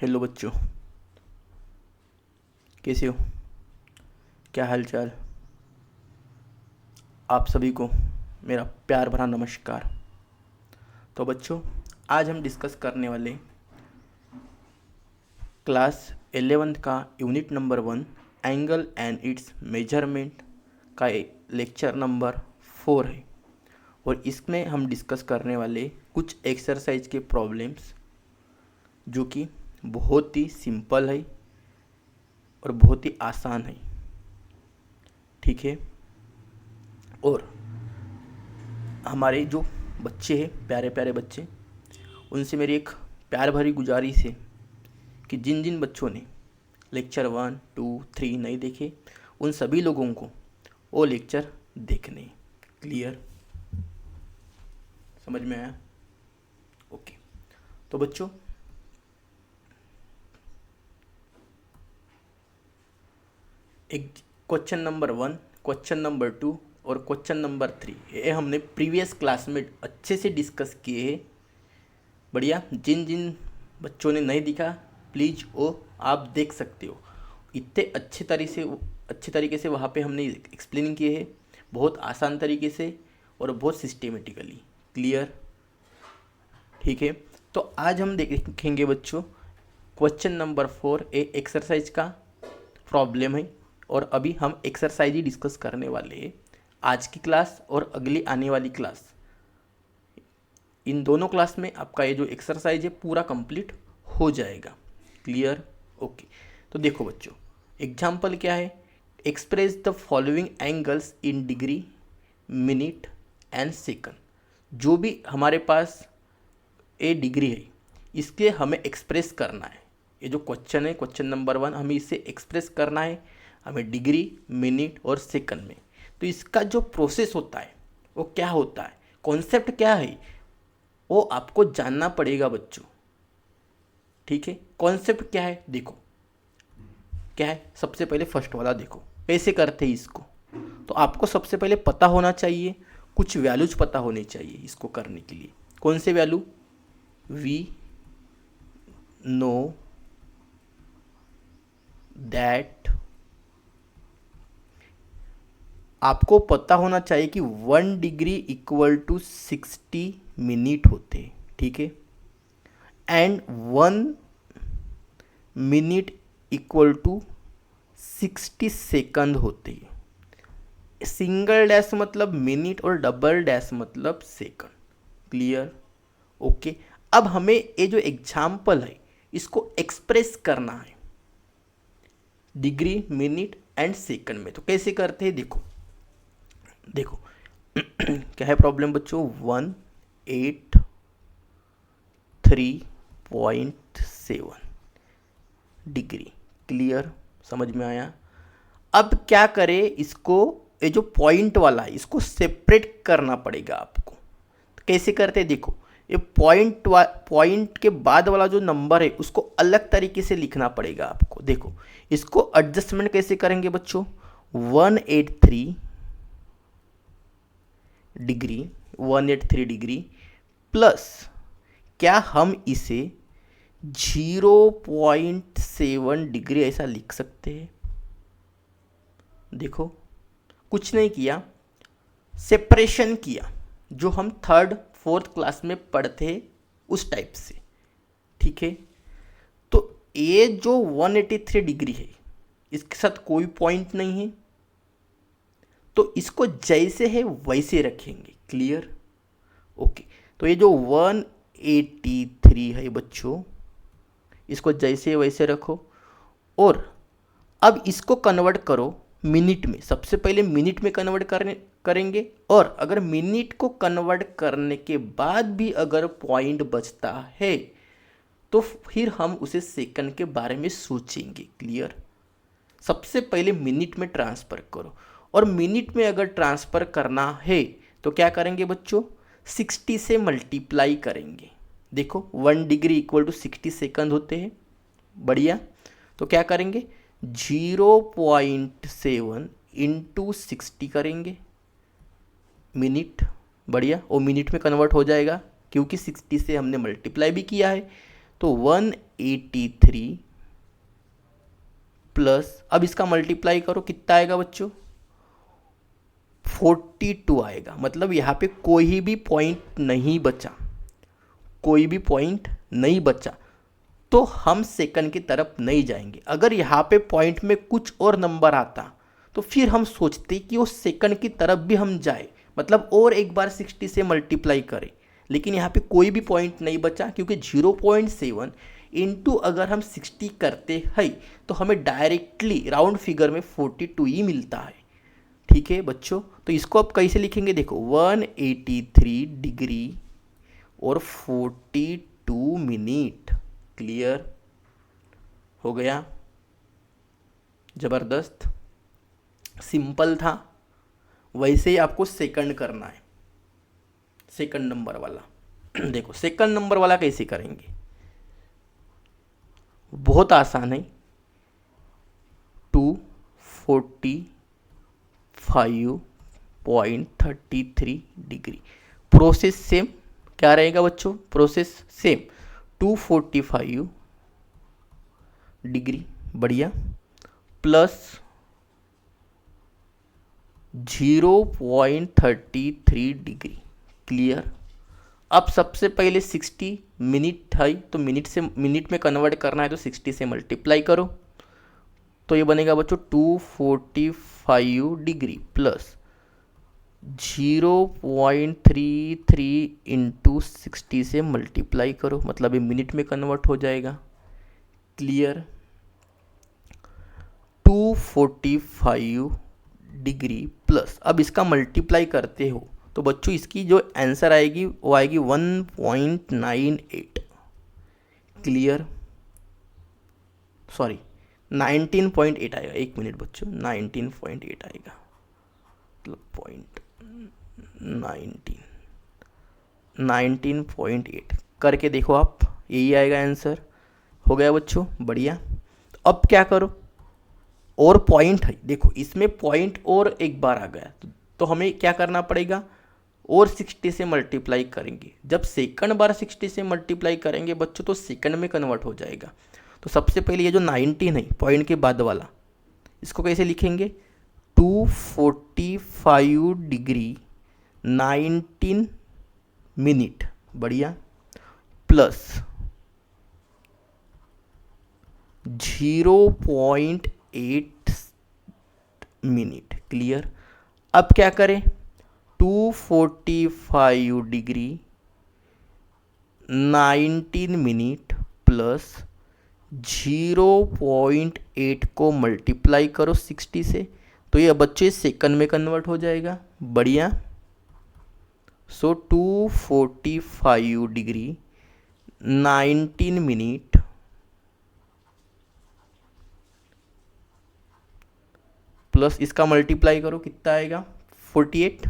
Hello बच्चों, कैसे हो? क्या हाल चाल? आप सभी को मेरा प्यार भरा नमस्कार। तो बच्चों, आज हम डिस्कस करने वाले क्लास 11th का unit number 1 angle and it's measurement का लेक्चर नंबर 4 है। और इसमें हम डिस्कस करने वाले कुछ एक्सरसाइज के प्रॉब्लम्स जो कि बहुत ही सिंपल है और बहुत ही आसान है। ठीक है। और हमारे जो बच्चे हैं, प्यारे प्यारे बच्चे, उनसे मेरी एक प्यार भरी गुजारिश है कि जिन जिन बच्चों ने लेक्चर 1, 2, 3 नहीं देखे, उन सभी लोगों को वो लेक्चर देखने। क्लियर? समझ में आया? ओके। तो बच्चों, एक क्वेश्चन नंबर 1, क्वेश्चन नंबर 2 और क्वेश्चन नंबर 3 ये हमने प्रीवियस क्लास में अच्छे से डिस्कस किए हैं। बढ़िया। जिन जिन बच्चों ने नहीं दिखा, प्लीज़ वो आप देख सकते हो। इतने अच्छे तरीके से वहाँ पे हमने एक्सप्लेन किए हैं, बहुत आसान तरीके से और बहुत सिस्टेमेटिकली। क्लियर? ठीक है। तो आज हम देखेंगे बच्चों क्वेश्चन नंबर 4 ए एक्सरसाइज का प्रॉब्लम है। और अभी हम एक्सरसाइज ही डिस्कस करने वाले हैं। आज की क्लास और अगली आने वाली क्लास, इन दोनों क्लास में आपका ये जो एक्सरसाइज है पूरा कंप्लीट हो जाएगा। क्लियर? ओके। तो देखो बच्चों, एग्जाम्पल क्या है? Express the following angles in degree, minute and second. जो भी हमारे पास ए डिग्री है, इसके हमें एक्सप्रेस करना है। ये जो क्वेश्चन है, क्वेश्चन नंबर 1, हमें इसे एक्सप्रेस करना है, हमें डिग्री, मिनट और सेकंड में। तो इसका जो प्रोसेस होता है वो क्या होता है, कॉन्सेप्ट क्या है, वो आपको जानना पड़ेगा बच्चों। ठीक है। कॉन्सेप्ट क्या है देखो, क्या है? सबसे पहले फर्स्ट वाला देखो, कैसे करते हैं इसको। तो आपको सबसे पहले पता होना चाहिए, कुछ वैल्यूज पता होनी चाहिए इसको करने के लिए। कौन से वैल्यू? वी नो दैट, आपको पता होना चाहिए कि 1 डिग्री इक्वल टू 60 मिनट होते हैं। ठीक है। And 1 minute equal to 60 second होते हैं। सिंगल डैश मतलब मिनट और डबल डैश मतलब सेकंड। क्लियर? ओके। अब हमें ये जो एग्जाम्पल है इसको एक्सप्रेस करना है डिग्री, मिनट एंड सेकंड में। तो कैसे करते हैं देखो, देखो क्या है प्रॉब्लम बच्चों? 183.7 डिग्री। क्लियर? समझ में आया? अब क्या करें इसको, ये जो पॉइंट वाला है इसको सेपरेट करना पड़ेगा आपको। तो कैसे करते हैं देखो, ये पॉइंट के बाद वाला जो नंबर है उसको अलग तरीके से लिखना पड़ेगा आपको। देखो इसको एडजस्टमेंट कैसे करेंगे बच्चों? 183 डिग्री, 183 डिग्री प्लस, क्या हम इसे 0.7 डिग्री ऐसा लिख सकते हैं? देखो कुछ नहीं किया, सेपरेशन किया, जो हम 3rd 4th क्लास में पढ़ते हैं उस टाइप से। ठीक है। तो ये जो 183 डिग्री है इसके साथ कोई पॉइंट नहीं है, तो इसको जैसे है वैसे रखेंगे। क्लियर? ओके। तो ये जो 183 है बच्चों, इसको जैसे वैसे रखो। और अब इसको कन्वर्ट करो मिनट में। सबसे पहले मिनट में कन्वर्ट करेंगे, और अगर मिनट को कन्वर्ट करने के बाद भी अगर पॉइंट बचता है तो फिर हम उसे सेकंड के बारे में सोचेंगे। क्लियर? सबसे पहले मिनट में ट्रांसफ़र करो, और मिनट में अगर ट्रांसफ़र करना है तो क्या करेंगे बच्चों? 60 से मल्टीप्लाई करेंगे। देखो 1 डिग्री इक्वल टू 60 सेकंड होते हैं। बढ़िया। तो क्या करेंगे? 0.7 इंटू 60 करेंगे मिनट। बढ़िया। वो मिनट में कन्वर्ट हो जाएगा क्योंकि 60 से हमने मल्टीप्लाई भी किया है। तो 183 प्लस, अब इसका मल्टीप्लाई करो, कितना आएगा बच्चों, 42 आएगा। मतलब यहाँ पे कोई भी पॉइंट नहीं बचा, कोई भी पॉइंट नहीं बचा, तो हम सेकंड की तरफ नहीं जाएंगे। अगर यहाँ पे पॉइंट में कुछ और नंबर आता तो फिर हम सोचते कि वो सेकंड की तरफ भी हम जाए, मतलब और एक बार 60 से मल्टीप्लाई करें। लेकिन यहाँ पे कोई भी पॉइंट नहीं बचा, क्योंकि 0.7 इंटू अगर हम 60 करते हैं तो हमें डायरेक्टली राउंड फिगर में 42 ही मिलता है। ठीक है बच्चों, तो इसको आप कैसे लिखेंगे, देखो 183 डिग्री और 42 मिनट। क्लियर हो गया, जबरदस्त, सिंपल था। वैसे ही आपको सेकंड करना है, सेकंड नंबर वाला। देखो सेकंड नंबर वाला कैसे करेंगे, बहुत आसान है। 245.33 डिग्री, प्रोसेस सेम। क्या रहेगा बच्चों, प्रोसेस सेम, 245 डिग्री, बढ़िया, प्लस 0.33 डिग्री। क्लियर। अब सबसे पहले 60 मिनट है तो मिनट से मिनट में कन्वर्ट करना है, तो 60 से मल्टीप्लाई करो, तो ये बनेगा बच्चों 245 डिग्री प्लस 0.33 इंटू 60 से मल्टीप्लाई करो, मतलब ये मिनट में कन्वर्ट हो जाएगा। क्लियर। 245 डिग्री प्लस, अब इसका मल्टीप्लाई करते हो तो बच्चों इसकी जो आंसर आएगी वो आएगी 1.98। क्लियर, सॉरी 19.8 आएगा, एक मिनट बच्चों, 19.8 आएगा, मतलब 19.8 करके देखो आप, यही आएगा आंसर। हो गया बच्चों, बढ़िया। अब क्या करो, और पॉइंट है, देखो इसमें पॉइंट और एक बार आ गया, तो हमें क्या करना पड़ेगा, और 60 से मल्टीप्लाई करेंगे। जब सेकंड बार 60 से मल्टीप्लाई करेंगे बच्चों तो सेकंड में कन्वर्ट हो जाएगा। तो सबसे पहले ये जो 19 है पॉइंट के बाद वाला, इसको कैसे लिखेंगे, 245 डिग्री 19 मिनट, बढ़िया, प्लस 0.8 मिनट। क्लियर। अब क्या करें, 245 डिग्री 19 मिनट प्लस 0.8 को मल्टीप्लाई करो 60 से, तो ये बच्चे सेकंड में कन्वर्ट हो जाएगा। बढ़िया। सो 245 डिग्री 19 मिनट प्लस इसका मल्टीप्लाई करो, कितना आएगा, 48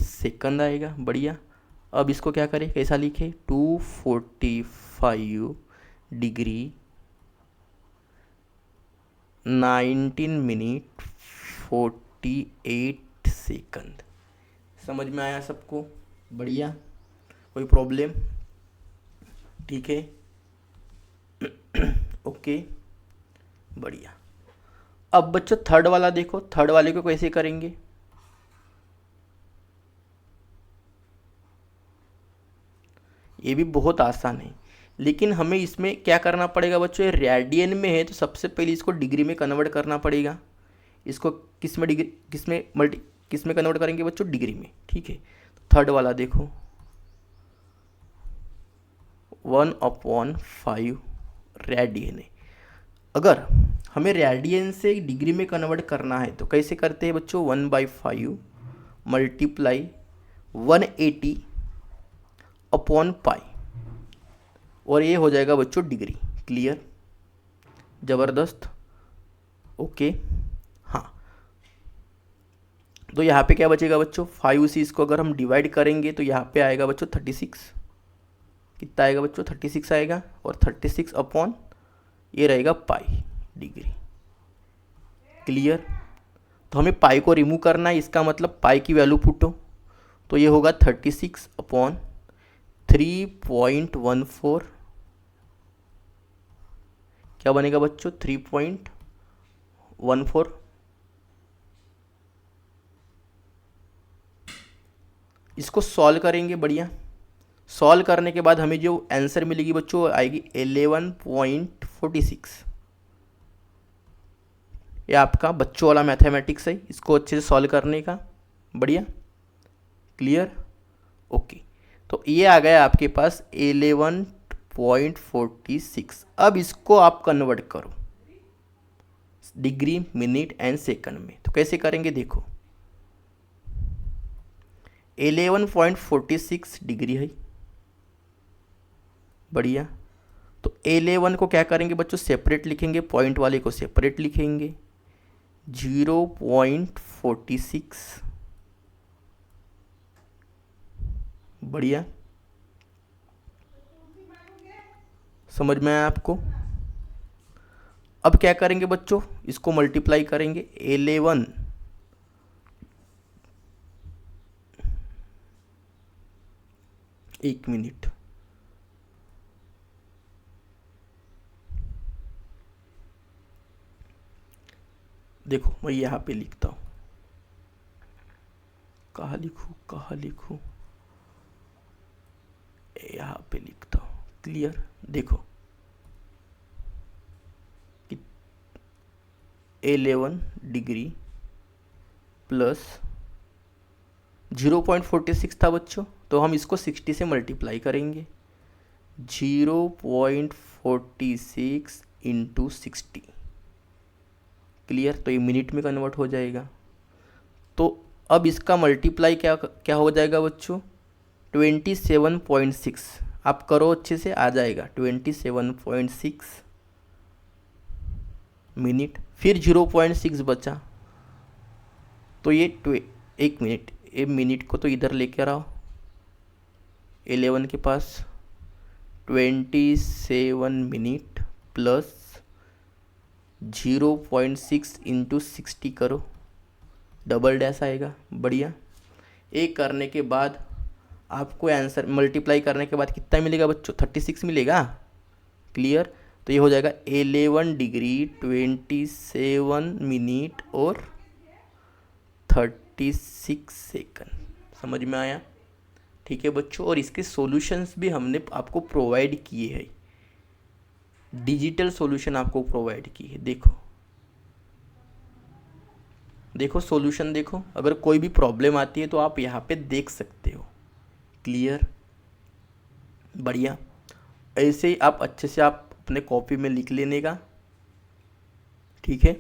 सेकंड आएगा। बढ़िया। अब इसको क्या करें, कैसा लिखे, 245 डिग्री 19 मिनट 48 सेकंड। समझ में आया सबको, बढ़िया, कोई प्रॉब्लम, ठीक है, ओके, बढ़िया। अब बच्चों थर्ड वाला देखो, थर्ड वाले को कैसे करेंगे, ये भी बहुत आसान है, लेकिन हमें इसमें क्या करना पड़ेगा बच्चों, ये रेडियन में है तो सबसे पहले इसको डिग्री में कन्वर्ट करना पड़ेगा। इसको किस में डिग्री, किस में कन्वर्ट करेंगे बच्चों, डिग्री में। ठीक है, थर्ड वाला देखो, 1/5 रेडियन है। अगर हमें रेडियन से डिग्री में कन्वर्ट करना है तो कैसे करते हैं बच्चों, 1/5 मल्टीप्लाई 180/π, और ये हो जाएगा बच्चों डिग्री। क्लियर, जबरदस्त, ओके। हाँ, तो यहाँ पे क्या बचेगा बच्चों, 5 से इसको अगर हम डिवाइड करेंगे तो यहाँ पे आएगा बच्चों 36। कितना आएगा बच्चों, 36 आएगा, और 36 अपॉन ये रहेगा पाई डिग्री। क्लियर। तो हमें पाई को रिमूव करना है, इसका मतलब पाई की वैल्यू पुटो, तो ये होगा 36/3 3.14 क्या बनेगा बच्चों? 3.14। इसको सॉल्व करेंगे। बढ़िया। सॉल्व करने के बाद हमें जो आंसर मिलेगी बच्चों आएगी 11.46। ये आपका बच्चों वाला मैथमेटिक्स है, इसको अच्छे से सॉल्व करने का। बढ़िया। क्लियर? ओके। तो ये आ गया आपके पास 11.46। अब इसको आप कन्वर्ट करो डिग्री, मिनट एंड सेकंड में। तो कैसे करेंगे देखो, 11.46 डिग्री है। बढ़िया। तो 11 को क्या करेंगे बच्चों? सेपरेट लिखेंगे, पॉइंट वाले को सेपरेट लिखेंगे। 0.46। बढ़िया। समझ में आया आपको? अब क्या करेंगे बच्चों? इसको मल्टीप्लाई करेंगे। 11 एक मिनट, देखो मैं यहाँ पे लिखता हूँ। कहाँ लिखूँ? यहाँ पे लिखता हूँ। क्लियर? देखो 11 डिग्री प्लस 0.46 था बच्चों, तो हम इसको 60 से मल्टीप्लाई करेंगे। 0.46 इंटू 60। क्लियर? तो ये मिनट में कन्वर्ट हो जाएगा। तो अब इसका मल्टीप्लाई क्या क्या हो जाएगा बच्चों? 27.6। आप करो अच्छे से, आ जाएगा 27.6 मिनट। फिर 0.6 बचा, तो ये एक मिनट, एक मिनट को तो इधर लेकर आओ 11 के पास। 27 मिनट प्लस 0.6 इंटू 60 करो, डबल डैश आएगा। बढ़िया। एक करने के बाद आपको आंसर मल्टीप्लाई करने के बाद कितना मिलेगा बच्चों? 36 मिलेगा। क्लियर? तो ये हो जाएगा 11 डिग्री 27 मिनट और 36 सेकंड। समझ में आया? ठीक है बच्चों। और इसके सॉल्यूशंस भी हमने आपको प्रोवाइड किए हैं, डिजिटल सॉल्यूशन आपको प्रोवाइड की है। देखो सॉल्यूशन देखो, अगर कोई भी प्रॉब्लम आती है तो आप यहाँ पे देख सकते हो। क्लियर? बढ़िया। ऐसे ही आप अच्छे से आप अपने कॉपी में लिख लेने का। ठीक है?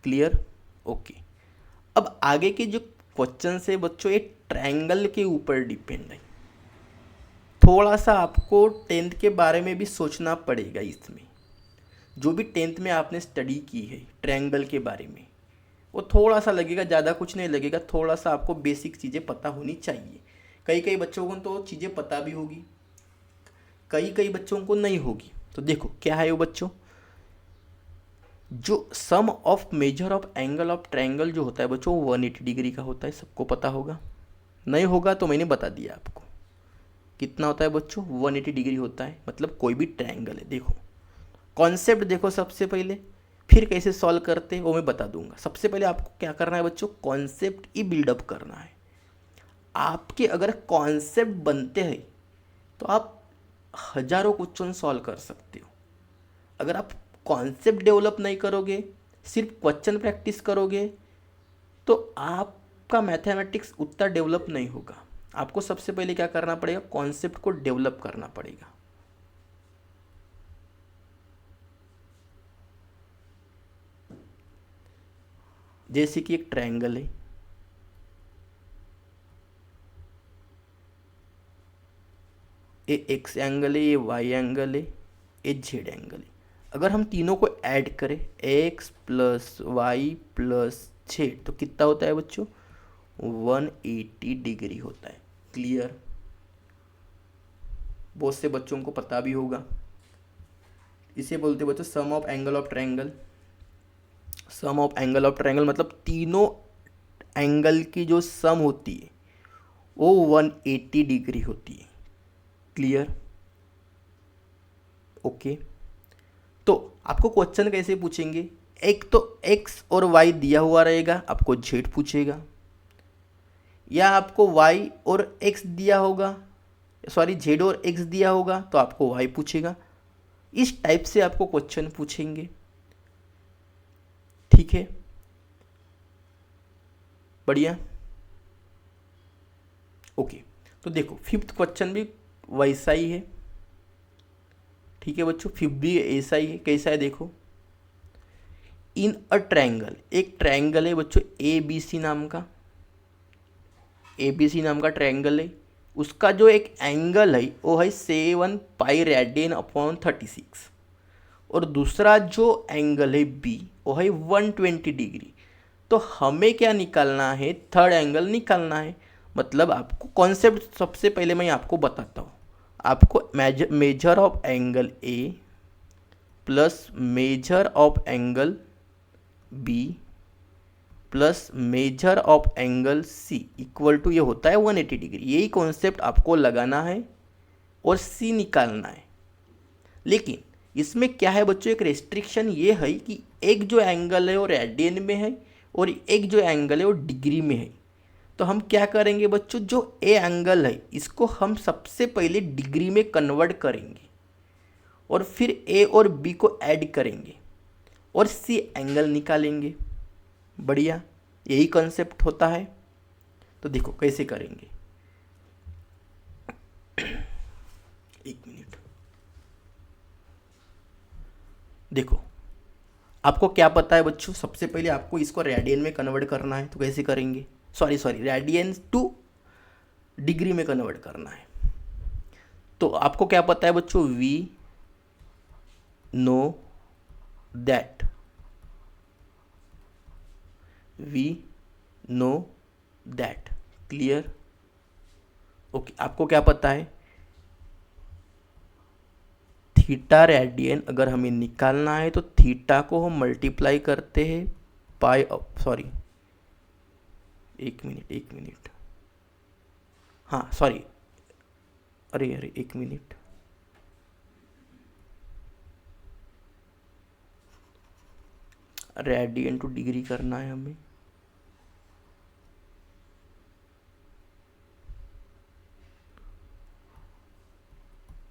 क्लियर? ओके। अब आगे के जो क्वेश्चन है बच्चों, ये ट्रायंगल के ऊपर डिपेंड है। थोड़ा सा आपको 10th के बारे में भी सोचना पड़ेगा। इसमें जो भी 10th में आपने स्टडी की है ट्रायंगल के बारे में, वो थोड़ा सा लगेगा, ज़्यादा कुछ नहीं लगेगा। थोड़ा सा आपको बेसिक चीज़ें पता होनी चाहिए। कई बच्चों को तो चीज़ें पता भी होगी, कई बच्चों को नहीं होगी। तो देखो क्या है वो बच्चों, जो sum of measure of angle of triangle जो होता है बच्चों, 180 डिग्री का होता है। सबको पता होगा, नहीं होगा तो मैंने बता दिया आपको। कितना होता है बच्चों? 180 डिग्री होता है, मतलब कोई भी ट्रायंगल है। देखो कॉन्सेप्ट देखो सबसे पहले, फिर कैसे सॉल्व करते हैं वो मैं बता दूंगा। सबसे पहले आपको क्या करना है बच्चों? कॉन्सेप्ट ही बिल्डअप करना है। आपके अगर कॉन्सेप्ट बनते हैं तो आप हजारों क्वेश्चन सॉल्व कर सकते हो। अगर आप कॉन्सेप्ट डेवलप नहीं करोगे, सिर्फ क्वेश्चन प्रैक्टिस करोगे, तो आपका मैथमेटिक्स उतना डेवलप नहीं होगा। आपको सबसे पहले क्या करना पड़ेगा? कॉन्सेप्ट को डेवलप करना पड़ेगा। जैसे कि एक ट्रायंगल है, ये एक्स एंगल है, ये वाई एंगल है, ये जेड एंगल है। अगर हम तीनों को ऐड करें, x plus y plus z, तो कितना होता है बच्चों? 180 डिग्री होता है। क्लियर? बहुत से बच्चों को पता भी होगा। इसे बोलते बच्चों sum of angle of triangle. Sum of angle of triangle मतलब तीनों एंगल की जो सम होती है वो 180 डिग्री होती है। क्लियर? ओके। तो आपको क्वेश्चन कैसे पूछेंगे, एक तो x और y दिया हुआ रहेगा, आपको z पूछेगा, या आपको y और x दिया होगा, सॉरी z और x दिया होगा तो आपको y पूछेगा। इस टाइप से आपको क्वेश्चन पूछेंगे। ठीक है, बढ़िया। ओके, तो देखो फिफ्थ क्वेश्चन भी वैसा ही है। ठीक है बच्चों, फिफ्थ भी ऐसा ही है। कैसा है देखो, इन अ ट्रायंगल, एक ट्रायंगल है बच्चों ए बी सी नाम का, ए बी सी नाम का ट्रायंगल है। उसका जो एक एंगल है वो है 7 पाई रेडियन अपॉन 36, और दूसरा जो एंगल है बी वो है 120 डिग्री। तो हमें क्या निकालना है, थर्ड एंगल निकालना है। मतलब आपको कॉन्सेप्ट सबसे पहले मैं आपको बताता हूँ। आपको measure of angle A plus measure of angle B plus measure of angle C equal to ये होता है 180 डिग्री। यही कॉन्सेप्ट आपको लगाना है और सी निकालना है। लेकिन इसमें क्या है बच्चों, एक रेस्ट्रिक्शन ये है कि एक जो एंगल है वो रेडियन में है और एक जो एंगल है वो डिग्री में है। तो हम क्या करेंगे बच्चों, जो ए एंगल है इसको हम सबसे पहले डिग्री में कन्वर्ट करेंगे और फिर ए और बी को ऐड करेंगे और सी एंगल निकालेंगे। बढ़िया, यही कॉन्सेप्ट होता है। तो देखो कैसे करेंगे, एक मिनट। देखो आपको क्या पता है बच्चों, सबसे पहले आपको इसको रेडियन में कन्वर्ट करना है। तो कैसे करेंगे, सॉरी रेडियन टू डिग्री में कन्वर्ट करना है। तो आपको क्या पता है बच्चों, we know that, we know that. Clear? Okay, आपको क्या पता है, थीटा रेडियन अगर हमें निकालना है तो थीटा को हम मल्टीप्लाई करते हैं पाई, सॉरी एक मिनट, हाँ सॉरी, अरे एक मिनट, रेडियन टू डिग्री करना है हमें।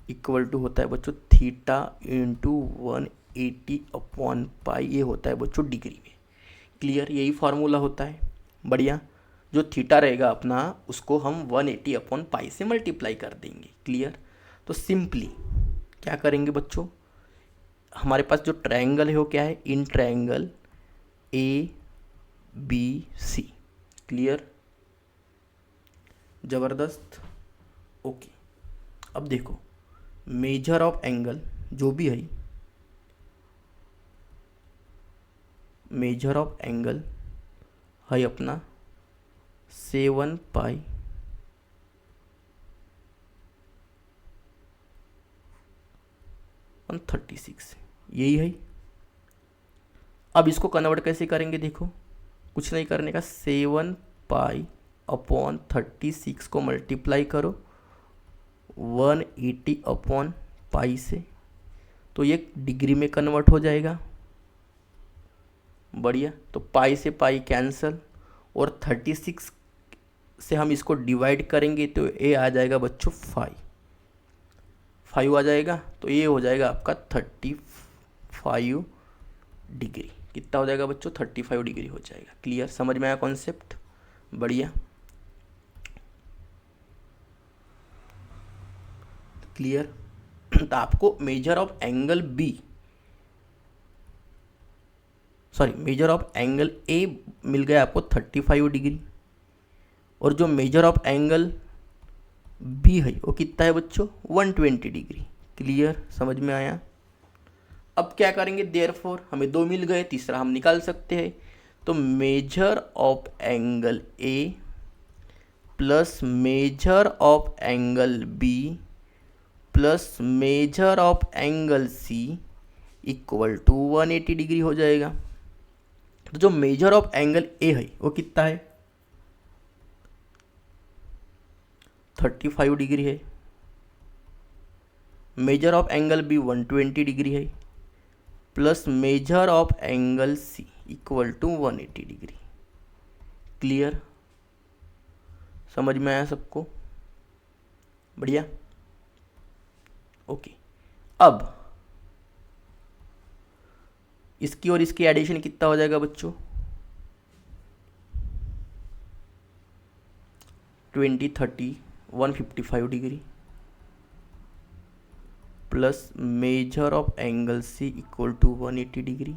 इक्वल टू होता है बच्चों थीटा इंटू 180 अपॉन पाई, ये होता है बच्चों डिग्री में। क्लियर? यही फार्मूला होता है। बढ़िया, जो थीटा रहेगा अपना उसको हम 180 अपॉन पाई से मल्टीप्लाई कर देंगे। क्लियर? तो सिंपली क्या करेंगे बच्चों, हमारे पास जो ट्रायंगल है वो क्या है, in triangle A B C. Clear? ज़बरदस्त। ओके, अब देखो मेजर ऑफ एंगल जो भी है, मेजर ऑफ एंगल है अपना 7 पाई और 36, यही है। अब इसको कन्वर्ट कैसे करेंगे, देखो कुछ नहीं करने का, 7 पाई अपॉन 36 को मल्टीप्लाई करो 180 अपॉन पाई से, तो ये डिग्री में कन्वर्ट हो जाएगा। बढ़िया, तो पाई से पाई कैंसल और 36 से हम इसको डिवाइड करेंगे तो ये आ जाएगा बच्चों 5 आ जाएगा। तो ये हो जाएगा आपका 35 डिग्री। कितना हो जाएगा बच्चों, 35 डिग्री हो जाएगा। क्लियर? समझ में आया कॉन्सेप्ट? बढ़िया, क्लियर। तो आपको measure of angle B, sorry measure of angle A मिल गया आपको 35 डिग्री, और जो मेजर ऑफ एंगल बी है वो कितना है बच्चों, 120 डिग्री। क्लियर? समझ में आया? अब क्या करेंगे, देयरफॉर हमें दो मिल गए, तीसरा हम निकाल सकते हैं। तो measure of angle A plus measure of angle B plus measure of angle C equal to 180 degree हो जाएगा। तो जो मेजर ऑफ एंगल ए है वो कितना है, 35 डिग्री है, measure of angle B 120 degree है, plus measure of angle C equal to 180 degree. Clear, समझ में आया सबको? बढ़िया, ओके। अब इसकी और इसकी एडिशन कितना हो जाएगा बच्चों? 20 30 155 degree plus measure of angle C equal to 180 degree.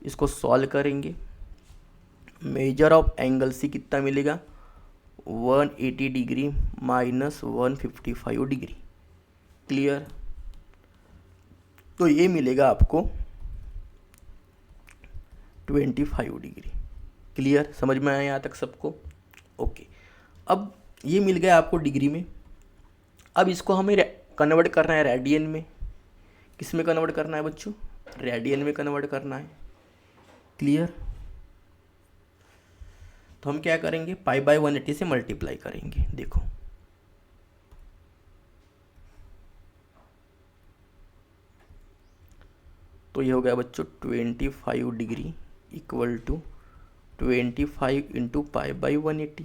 इसको सॉल्व करेंगे, मेजर ऑफ एंगल सी कितना मिलेगा? 180 डिग्री माइनस 155 डिग्री। क्लियर, तो ये मिलेगा आपको 25 डिग्री। क्लियर, समझ में आया यहाँ तक सबको? ओके, अब ये मिल गया आपको डिग्री में। अब इसको हमें कन्वर्ट करना है रेडियन में। किस में कन्वर्ट करना है बच्चों? रेडियन में कन्वर्ट करना है। क्लियर, तो हम क्या करेंगे? पाई बाय 180 से मल्टीप्लाई करेंगे। देखो, तो ये हो गया बच्चों 25 degree equal to 25 into pi by 180।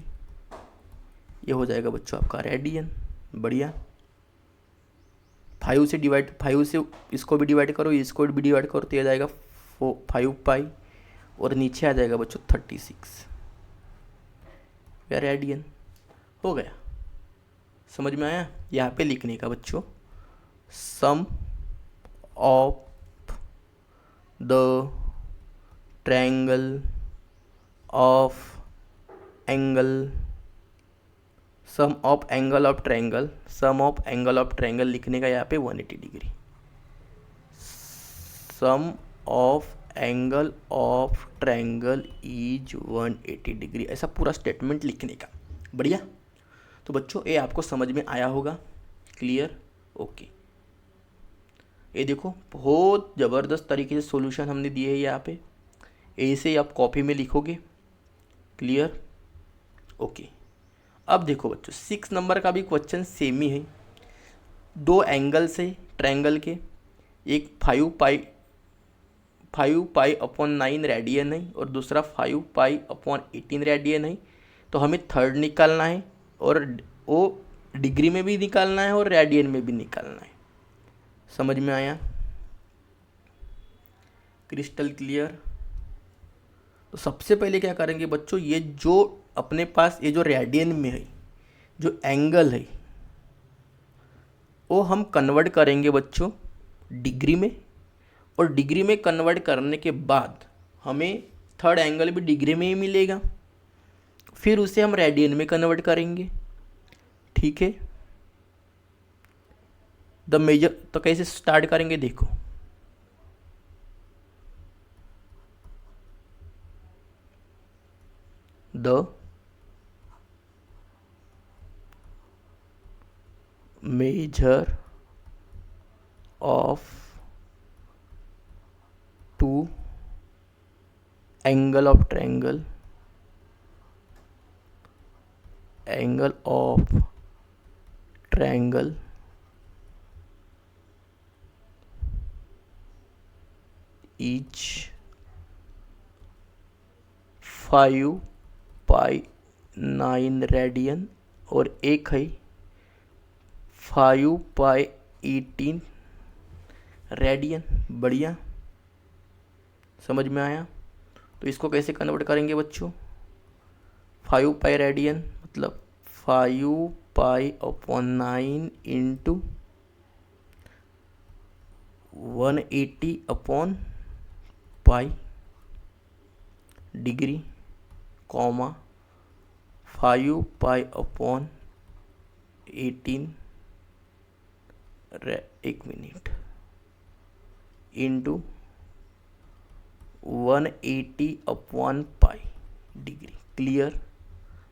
ये हो जाएगा बच्चों आपका रेडियन। बढ़िया, 5 से डिवाइड, 5 से इसको भी डिवाइड करो, इसको भी डिवाइड करो, तो ये जाएगा 5 पाई और नीचे आ जाएगा बच्चों 36। या रेडियन हो गया। समझ में आया? यहाँ पे लिखने का बच्चों, sum of the triangle of angle, sum of angle of triangle, sum of angle of triangle लिखने का यहाँ पे 180 degree. Sum of angle of triangle is 180 degree, ऐसा पूरा स्टेटमेंट लिखने का। बढ़िया, तो बच्चों ये आपको समझ में आया होगा। Clear, okay. ये देखो बहुत ज़बरदस्त तरीके से सॉल्यूशन हमने दिए है यहाँ पे, ऐसे ही आप कॉपी में लिखोगे। Clear, okay. अब देखो बच्चों 6 नंबर का भी क्वेश्चन सेम ही है। दो एंगल्स है ट्रायंगल के, एक 5 पाई अपॉन 9 रेडियन है और दूसरा 5 पाई अपॉन 18 रेडियन है। तो हमें थर्ड निकालना है और वो डिग्री में भी निकालना है और रेडियन में भी निकालना है। समझ में आया? Crystal clear. तो सबसे पहले क्या करेंगे बच्चों, ये जो अपने पास ये जो रेडियन में है जो एंगल है वो हम कन्वर्ट करेंगे बच्चों डिग्री में, और डिग्री में कन्वर्ट करने के बाद हमें थर्ड एंगल भी डिग्री में ही मिलेगा, फिर उसे हम रेडियन में कन्वर्ट करेंगे। ठीक है, द मेजर, तो कैसे स्टार्ट करेंगे देखो, the measure of two angle of triangle, angle of triangle is 5 pi 9 radian और एक है 5 पाई 18 रेडियन। बढ़िया, समझ में आया? तो इसको कैसे कन्वर्ट करेंगे बच्चों, 5 पाई रेडियन मतलब 5 pi upon 9 into 180 upon pi degree, comma 5 pi upon 18 एक minute into 180 upon pi degree. Clear,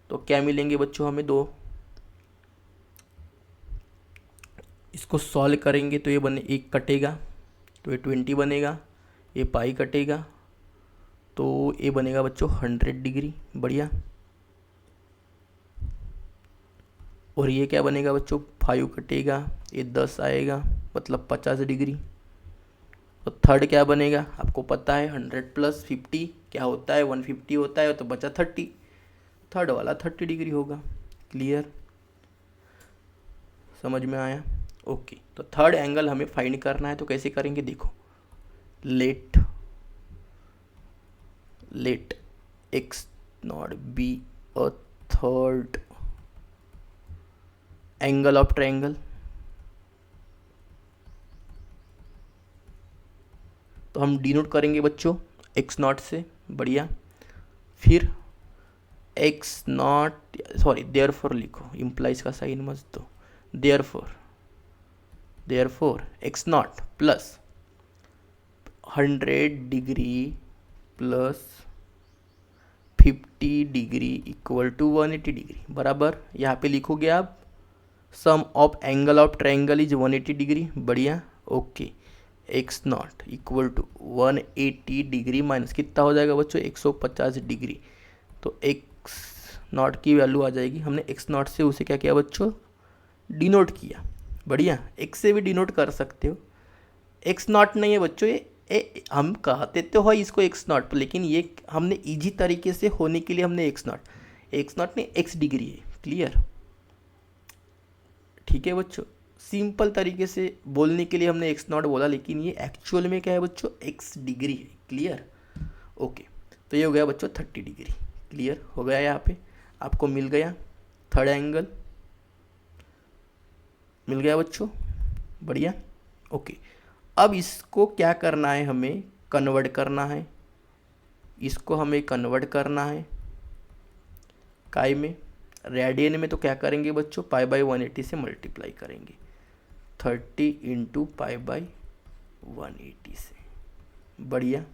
तो क्या मिलेंगे बच्चों हमें दो, इसको सॉल्व करेंगे तो ये बने, एक कटेगा तो ये 20 बनेगा, ये पाई कटेगा तो ये बनेगा बच्चों 100 डिग्री। बढ़िया, और ये क्या बनेगा बच्चों, 5 कटेगा, ये 10 आएगा, मतलब 50 डिग्री। और थर्ड क्या बनेगा, आपको पता है 100 + 50 क्या होता है, 150 होता है, तो बचा 30, थर्ड वाला 30 डिग्री होगा। क्लियर, समझ में आया? ओके, तो थर्ड एंगल हमें फाइंड करना है, तो कैसे करेंगे देखो, let x not be a third angle of triangle. तो हम डिनोट करेंगे बच्चों x0 से, बढ़िया। फिर x0, सॉरी देयरफॉर लिखो, इम्प्लाइज का साइन मत दो, therefore x0 plus 100 degree plus 50 degree equal to 180 degree, बराबर। यहाँ पे लिखोगे आप sum of angle of triangle is 180 degree, बढ़िया, okay. x0 equal to 180 degree minus कितना हो जाएगा बच्चों, 150 डिग्री। तो x0 की वैल्यू आ जाएगी, हमने x0 से उसे क्या किया बच्चों, डिनोट किया, बढ़िया। x से भी डिनोट कर सकते हो, x0 नहीं है बच्चों, ये हम कहते तो है इसको x0, लेकिन ये हमने इजी तरीके से होने के लिए हमने x0 नहीं, x डिग्री है। क्लियर, ठीक है बच्चों, सिंपल तरीके से बोलने के लिए हमने x0 बोला, लेकिन ये एक्चुअल में क्या है बच्चों, x डिग्री है। Clear, okay. तो ये हो गया बच्चों 30 डिग्री। क्लियर हो गया, यहाँ पे आपको मिल गया थर्ड एंगल, मिल गया बच्चों, बढ़िया, ओके। अब इसको क्या करना है, हमें कन्वर्ट करना है, इसको हमें कन्वर्ट करना है काय में, रेडियन में। तो क्या करेंगे बच्चों, π/180 से मल्टीप्लाई करेंगे, 30 × π/180 से, बढ़िया।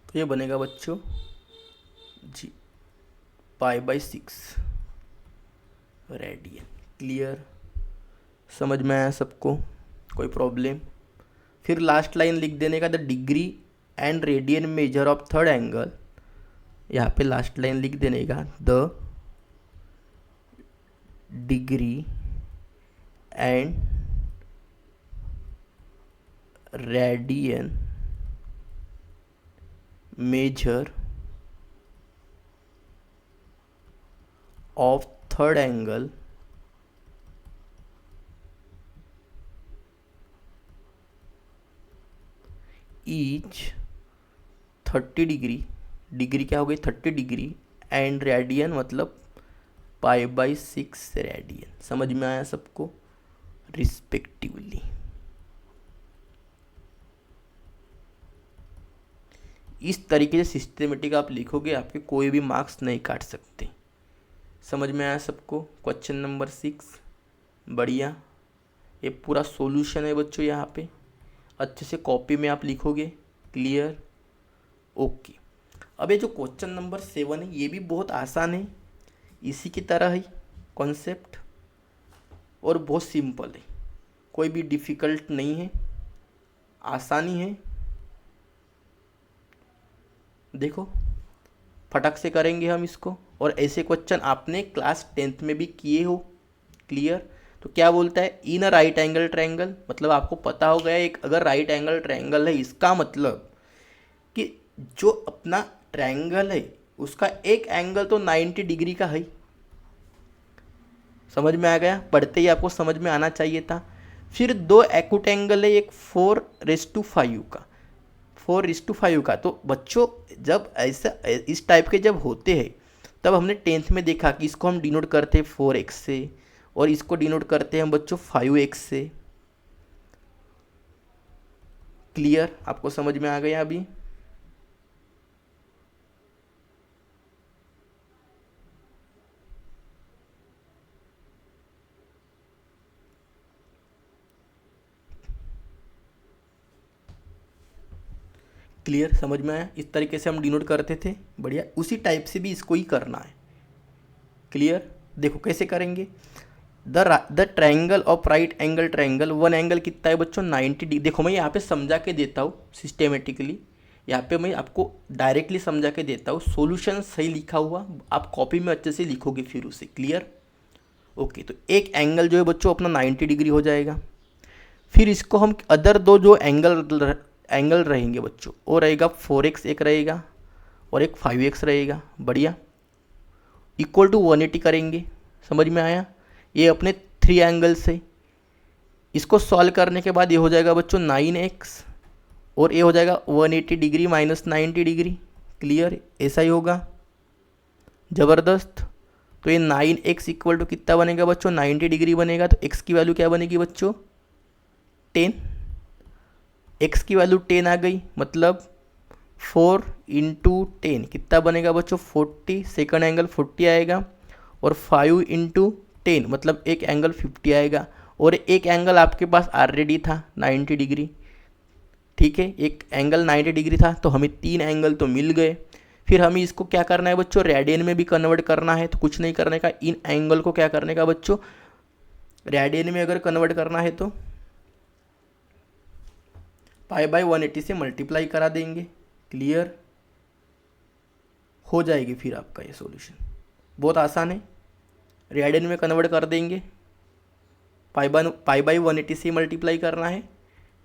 तो ये बनेगा बच्चों जी π/6 रेडियन। क्लियर, समझ में आया सबको, कोई प्रॉब्लम? फिर लास्ट लाइन लिख देने का, the degree and radian measure of third angle, यहाँ पे लास्ट लाइन लिख देने का, the degree and radian measure of third angle is 30 degree, degree क्या हो गई 30 डिग्री, एंड रेडियन मतलब π/6 रेडियन। समझ में आया सबको, रिस्पेक्टिवली। इस तरीके से सिस्टमेटिक आप लिखोगे, आपके कोई भी मार्क्स नहीं काट सकते। समझ में आया सबको? क्वेश्चन नंबर 6, बढ़िया। ये पूरा सॉल्यूशन है बच्चों, यहाँ पे अच्छे से कॉपी में आप लिखोगे। Clear, okay. अब ये जो क्वेश्चन नंबर 7 है, ये भी बहुत आसान है, इसी की तरह है कॉन्सेप्ट, और बहुत सिंपल है, कोई भी डिफ़िकल्ट नहीं है, आसानी है। देखो फटक से करेंगे हम इसको, और ऐसे क्वेश्चन आपने क्लास 10th में भी किए हो। क्लियर, तो क्या बोलता है, इन अ राइट एंगल ट्रायंगल, मतलब आपको पता हो गया एक अगर राइट एंगल ट्रायंगल है, इसका मतलब कि जो अपना ट्रायंगल है उसका एक एंगल तो 90 डिग्री का है। समझ में आ गया, पढ़ते ही आपको समझ में आना चाहिए था। फिर दो एक्यूट एंगल है, एक 4:5 का, 4:5 का। तो बच्चों जब ऐसा इस टाइप के जब होते हैं, तब हमने 10th में देखा कि इसको हम डिनोट करते हैं 4x से, और इसको डिनोट करते हैं हम बच्चों 5x से। क्लियर, आपको समझ में आ गया अभी? क्लियर, समझ में आया? इस तरीके से हम डिनोट करते थे, बढ़िया। उसी टाइप से भी इसको ही करना है। क्लियर, देखो कैसे करेंगे। The triangle of right angle triangle, one angle कितना है बच्चों 90 डिग्री। देखो मैं यहाँ पे समझा के देता हूँ सिस्टेमेटिकली, यहाँ पे मैं आपको डायरेक्टली समझा के देता हूँ। सॉल्यूशन सही लिखा हुआ आप कॉपी में अच्छे से लिखोगे फिर उसे, क्लियर। ओके, तो एक एंगल जो है बच्चों अपना 90 डिग्री हो जाएगा। फिर इसको हम अदर दो जो एंगल रहेंगे बच्चों, वो रहेगा 4x एक रहेगा और एक 5x रहेगा, बढ़िया। इक्वल टू 180 करेंगे, समझ में आया। ये अपने 3 एंगल्स है। इसको सॉल्व करने के बाद ये हो जाएगा बच्चों 9x और ये हो जाएगा 180 डिग्री माइनस 90 डिग्री, क्लियर। ऐसा ही होगा, ज़बरदस्त। तो ये 9x इक्वल टू कितना बनेगा बच्चों 90 डिग्री बनेगा। तो x की वैल्यू क्या बनेगी बच्चों 10, x की वैल्यू 10 आ गई, मतलब 4 इंटू 10 कितना बनेगा बच्चों 40, सेकंड एंगल 40 आएगा। और 5 इंटू 10 मतलब एक एंगल 50 आएगा। और एक एंगल आपके पास ऑलरेडी था 90 डिग्री, ठीक है, एक एंगल 90 डिग्री था, तो हमें 3 एंगल तो मिल गए। फिर हमें इसको क्या करना है बच्चों रेडियन में भी कन्वर्ट करना है। तो कुछ नहीं करने का, इन एंगल को क्या करने का बच्चों रेडियन में अगर कन्वर्ट करना है तो π/180 से मल्टीप्लाई करा देंगे, क्लियर हो जाएगी फिर आपका ये सॉल्यूशन। बहुत आसान है, रेडियन में कन्वर्ट कर देंगे, π/180 से मल्टीप्लाई करना है।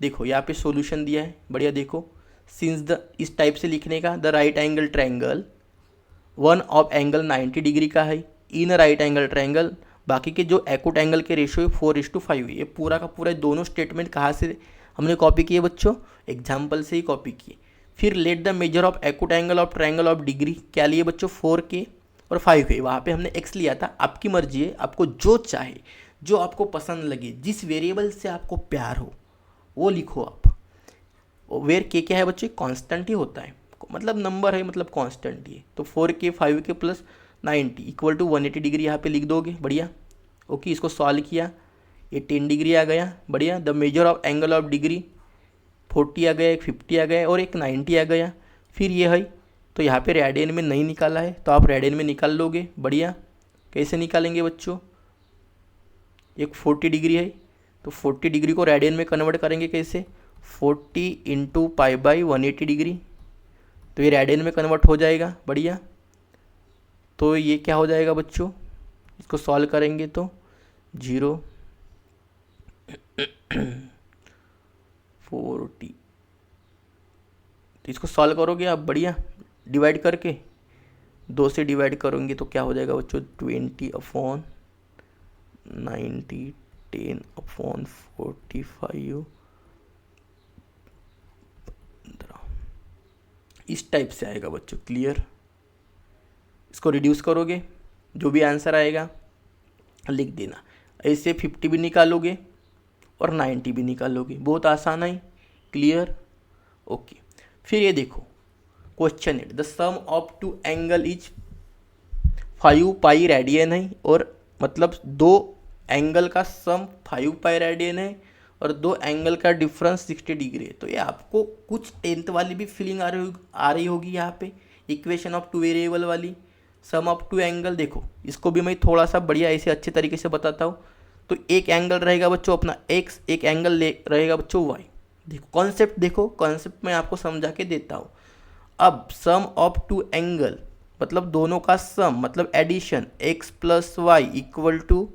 देखो यहाँ पे सॉल्यूशन दिया है, बढ़िया। देखो सिंस द इस टाइप से लिखने का, the right angle triangle one of angle 90 degree का है इन राइट एंगल ट्रायंगल, बाकी के जो एक्यूट एंगल के रेशियो 4:5 है। ये पूरा का पूरा दोनों स्टेटमेंट कहाँ से हमने कॉपी किए बच्चों, एग्जाम्पल से ही कॉपी किए। फिर let the measure of acute angle of triangle of degree, क्या लिए बच्चों 4K और 5K, वहाँ पे हमने x लिया था। आपकी मर्जी है, आपको जो चाहे, जो आपको पसंद लगे, जिस वेरिएबल से आपको प्यार हो वो लिखो आप। वेयर के क्या है बच्चे कांस्टेंट ही होता है, मतलब नंबर है, मतलब कांस्टेंट ही है। तो 4K 5K plus 90 equal to 180 degree यहाँ पे लिख दोगे, बढ़िया। ओके, इसको सॉल्व किया, ये 10 डिग्री आ गया, बढ़िया। The measure of angle of degree 40 आ गया, एक 50 आ गया और एक 90 आ गया। फिर ये है, तो यहाँ पे रेडियन में नहीं निकाला है तो आप रेडियन में निकाल लोगे, बढ़िया। कैसे निकालेंगे बच्चों, एक 40 डिग्री है तो 40 डिग्री को रेडियन में कन्वर्ट करेंगे कैसे, 40 इंटू π/180 डिग्री, तो ये रेडियन में कन्वर्ट हो जाएगा, बढ़िया। तो ये क्या हो जाएगा बच्चों, इसको सॉल्व करेंगे तो 0 40, तो इसको सॉल्व करोगे आप, बढ़िया। डिवाइड करके 2 से डिवाइड करोगे तो क्या हो जाएगा बच्चों 20/90 10/45, इस टाइप से आएगा बच्चों, क्लियर। इसको रिड्यूस करोगे, जो भी आंसर आएगा लिख देना। ऐसे 50 भी निकालोगे और 90 भी निकालोगे, बहुत आसान है, क्लियर। ओके, फिर ये देखो क्वेश्चन है, the sum of two angle is 5π radian है, और मतलब 2 एंगल का सम 5π रेडियन है और 2 एंगल का डिफरेंस 60 डिग्री है। तो ये आपको कुछ 10th वाली भी फीलिंग आ रही होगी यहाँ पे, इक्वेशन ऑफ टू वेरिएबल वाली, सम ऑफ टू एंगल। देखो इसको भी मैं थोड़ा सा बढ़िया ऐसे अच्छे तरीके से बताता हूँ। तो एक एंगल रहेगा बच्चों अपना x, एक एंगल रहेगा बच्चों y। देखो कॉन्सेप्ट, देखो कॉन्सेप्ट मैं आपको समझा के देता हूँ। अब सम ऑफ टू एंगल मतलब दोनों का सम, मतलब addition, x plus y equal to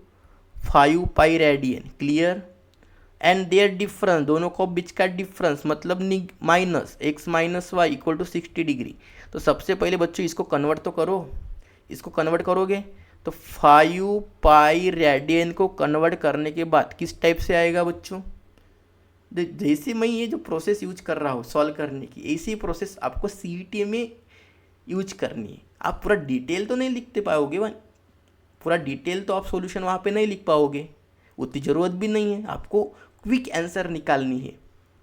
5π radian, clear. And their difference, दोनों को बीच का डिफरेंस मतलब minus x minus y equal to 60 degree. तो सबसे पहले बच्चों इसको कन्वर्ट तो करो, इसको कन्वर्ट करोगे तो 5π रेडियन को कन्वर्ट करने के बाद किस टाइप से आएगा बच्चों, जैसे मैं ये जो प्रोसेस यूज कर रहा हूँ सॉल्व करने की, ऐसी प्रोसेस आपको CET में यूज करनी है। आप पूरा डिटेल तो नहीं लिखते पाओगे भाई, पूरा डिटेल तो आप सॉल्यूशन वहाँ पे नहीं लिख पाओगे, उतनी ज़रूरत भी नहीं है। आपको क्विक आंसर निकालनी है।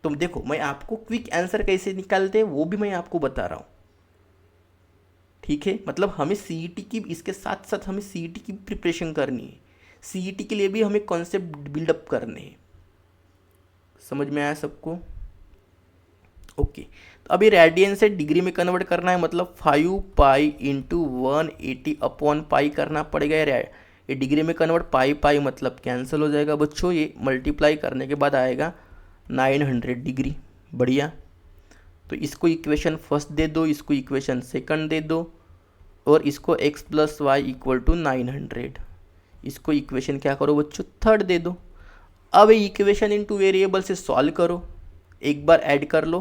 तो देखो मैं आपको क्विक आंसर कैसे निकालते हैं वो भी मैं आपको बता रहा हूँ, ठीक है। मतलब हमें CET की, इसके साथ साथ हमें CET की प्रिपरेशन करनी है, CET के लिए भी हमें कॉन्सेप्ट बिल्डअप करने हैं। समझ में आया सबको, ओके। तो अभी रेडियन से डिग्री में कन्वर्ट करना है, मतलब 5π इंटू 180/π करना पड़ेगा ये डिग्री में कन्वर्ट, पाई पाई मतलब कैंसिल हो जाएगा बच्चों। ये मल्टीप्लाई करने के बाद आएगा 900 डिग्री। बढ़िया। तो इसको इक्वेशन फर्स्ट दे दो, इसको इक्वेशन सेकंड दे दो, और इसको x plus y equal to 900, इसको इक्वेशन क्या करो बच्चों, थर्ड दे दो। अब इक्वेशन इनटू वेरिएबल से सॉल्व करो, एक बार ऐड कर लो।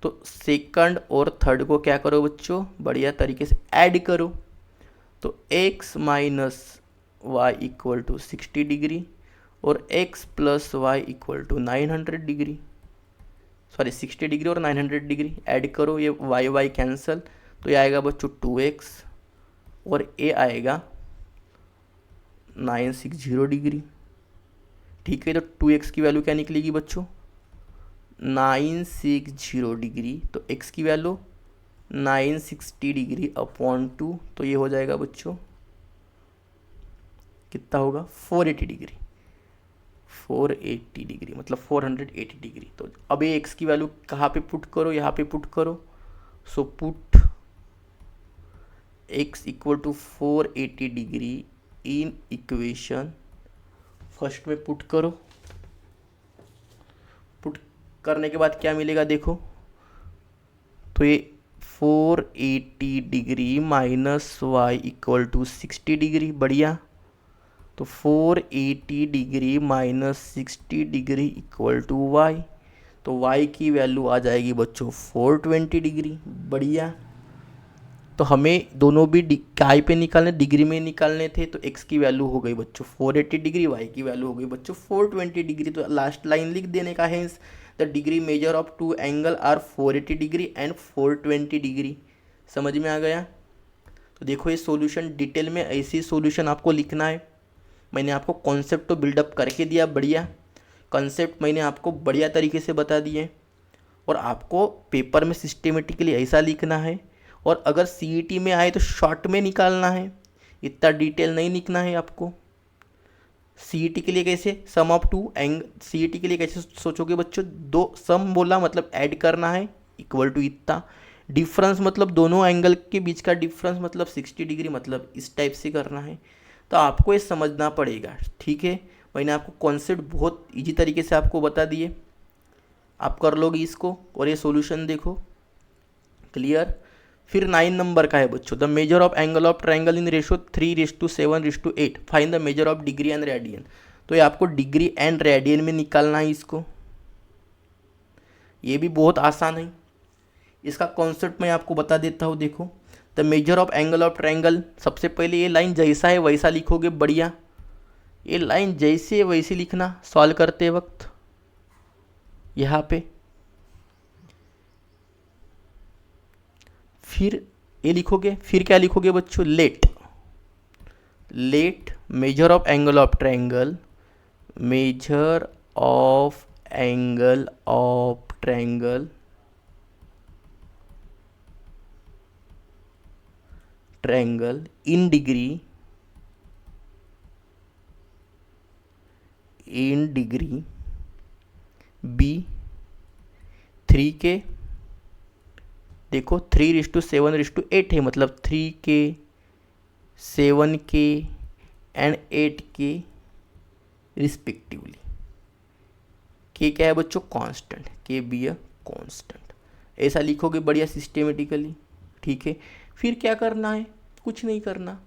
तो सेकंड और थर्ड को क्या करो बच्चों, बढ़िया तरीके से ऐड करो। तो x minus y equal to 60 degree और x plus y equal to 900 degree, sorry 60 degree और 900 डिग्री ऐड करो, ये वाई वाई कैंसल, तो ये आएगा बच्चों 2x और ये आएगा 960 डिग्री। ठीक है, तो 2x की वैल्यू क्या निकलेगी बच्चों, 960 डिग्री, तो x की वैल्यू 960 डिग्री अपॉन 2, तो ये हो जाएगा बच्चों कितना होगा, 480 डिग्री, 480 डिग्री मतलब 480 डिग्री। तो अब ये x की वैल्यू कहाँ पे पुट करो, यहाँ पे पुट करो। So put x equal to 480 degree in equation first में पुट करो। पुट करने के बाद क्या मिलेगा देखो, तो ये 480 degree minus y equal to 60 degree. बढ़िया। तो 480 degree minus 60 degree equal to y, तो वाई की वैल्यू आ जाएगी बच्चों 420 डिग्री। बढ़िया। तो हमें दोनों भी काय पे निकालने, डिग्री में निकालने थे, तो x की वैल्यू हो गई बच्चों 480 डिग्री, y की वैल्यू हो गई बच्चों 420 डिग्री। तो लास्ट लाइन लिख देने का है, the degree measure of two angle are 480 degree and 420 degree. समझ में आ गया। तो देखो ये सॉल्यूशन डिटेल में ऐसे ही सॉल्यूशन आपको लिखना है। मैंने आपको कॉन्सेप्ट तो बिल्डअप करके दिया, बढ़िया कॉन्सेप्ट मैंने आपको बढ़िया तरीके से बता दिए, और आपको पेपर में सिस्टेमेटिकली ऐसा लिखना है। और अगर सीईटी में आए तो शॉर्ट में निकालना है, इतना डिटेल नहीं लिखना है आपको। सीईटी के लिए कैसे, सम ऑफ टू एंगल, सीईटी के लिए कैसे सोचोगे बच्चों, दो सम बोला मतलब ऐड करना है इक्वल टू इतना, डिफरेंस मतलब दोनों एंगल के बीच का डिफरेंस मतलब 60 डिग्री, मतलब इस टाइप से करना है। तो आपको ये समझना पड़ेगा। ठीक है, मैंने आपको कॉन्सेप्ट बहुत इजी तरीके से आपको बता दिए, आप कर लोगे इसको, और ये सॉल्यूशन देखो क्लियर। फिर 9 नंबर का है बच्चों, the measure of angle of triangle in ratio 3:7:8, find the measure of degree and radian. तो ये आपको डिग्री एंड रेडियन में निकालना है इसको, ये भी बहुत आसान है। इसका कॉन्सेप्ट मैं आपको बता देता हूँ। देखो the measure of angle of triangle, सबसे पहले ये लाइन जैसा है वैसा लिखोगे। बढ़िया, ये लाइन जैसे है वैसे लिखना सॉल्व करते वक्त। यहाँ पे फिर ये लिखोगे, फिर क्या लिखोगे बच्चों, let measure of angle of triangle, measure of angle of triangle in degree be 3K, देखो 3:7:8 है, मतलब 3K 7K and 8K respectively. के क्या है बच्चों, कांस्टेंट, के बी अ कांस्टेंट, ऐसा लिखोगे बढ़िया सिस्टेमेटिकली। ठीक है, फिर क्या करना है, कुछ नहीं करना।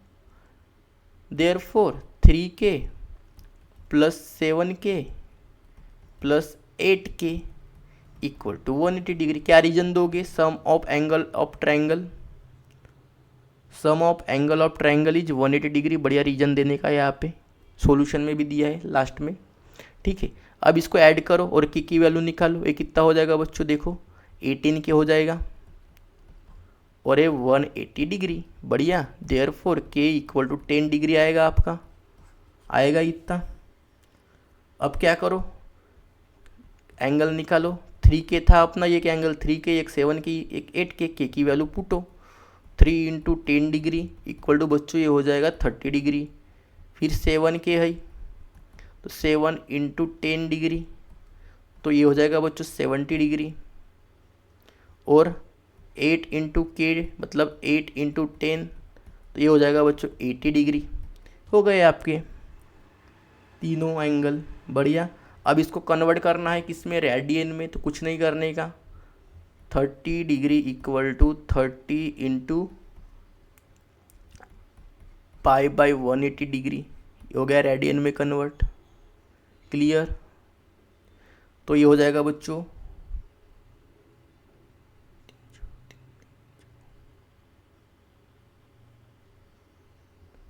Therefore 3K plus 7K plus 8K equal to 180 degree. क्या रीजन दोगे, sum of angle of triangle, sum of angle of triangle is 180 degree. बढ़िया रीजन देने का यहाँ पे सॉल्यूशन में भी दिया है लास्ट में। ठीक है, अब इसको ऐड करो और के की वैल्यू निकालो। ये कितना हो जाएगा बच्चों, देखो 18K हो जाएगा और ये 180 डिग्री। बढ़िया, therefore K equal to 10 degree आएगा, आपका आएगा इतना। अब क्या करो, एंगल निकालो। 3K था अपना, एक एंगल 3K, एक 7K, एक 8K, के की वैल्यू पुटो। 3 × 10 डिग्री इक्वल टू बच्चों ये हो जाएगा 30 डिग्री। फिर 7K है तो 7 × 10 डिग्री, तो ये हो जाएगा बच्चों 70 डिग्री। और 8 × K मतलब 8 × 10, तो ये हो जाएगा बच्चों 80 डिग्री। हो गए आपके तीनों एंगल। बढ़िया। अब इसको कन्वर्ट करना है किस में, रेडियन में, तो कुछ नहीं करने का, 30 degree equal to 30 into pi by 180 degree, हो गया रेडियन में कन्वर्ट। क्लियर। तो ये हो जाएगा बच्चों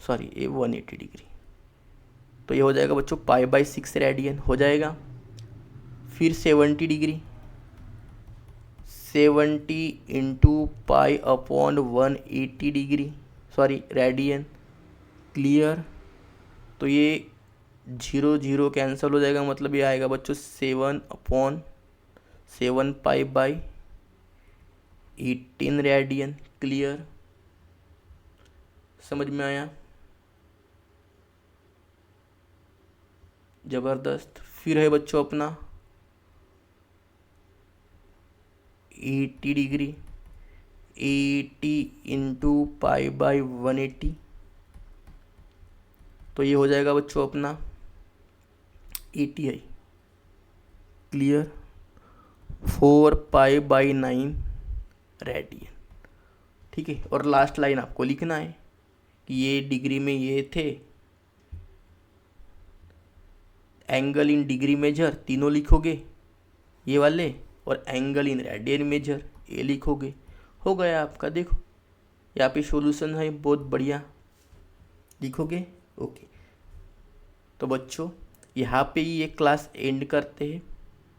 सॉरी ये 180 डिग्री, तो ये हो जाएगा बच्चों पाई बाई 6 रेडियन हो जाएगा। फिर 70 degree, 70 into pi upon 180 degree sorry radian. Clear. तो ये 0 0 कैंसिल हो जाएगा, मतलब ये आएगा बच्चों 7 upon 7 pi by 18 radian. Clear. समझ में आया? ज़बरदस्त। फिर है बच्चों अपना 80 डिग्री, 80 इंटू पाई बाई 180, तो ये हो जाएगा बच्चों अपना 80 है। क्लियर। 4 pi by 9 radian. ठीक है। और लास्ट लाइन आपको लिखना है कि ये डिग्री में ये थे, एंगल इन डिग्री मेजर तीनों लिखोगे ये वाले, और एंगल इन रेडियन मेजर ये लिखोगे। हो गया आपका। देखो यहाँ पे सॉल्यूशन है, बहुत बढ़िया लिखोगे। ओके। तो बच्चों यहाँ पे ये क्लास एंड करते हैं।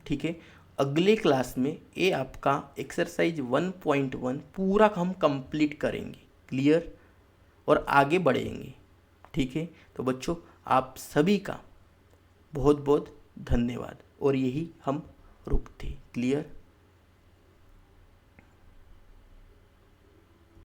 ठीक है। अगले क्लास में ये आपका एक्सरसाइज 1.1 पूरा हम कंप्लीट करेंगे। क्लियर। और आगे बढ़ेंगे। ठीक है। तो बच्चों आप सभी का बहुत बहुत धन्यवाद, और यही हम रुकते। क्लियर।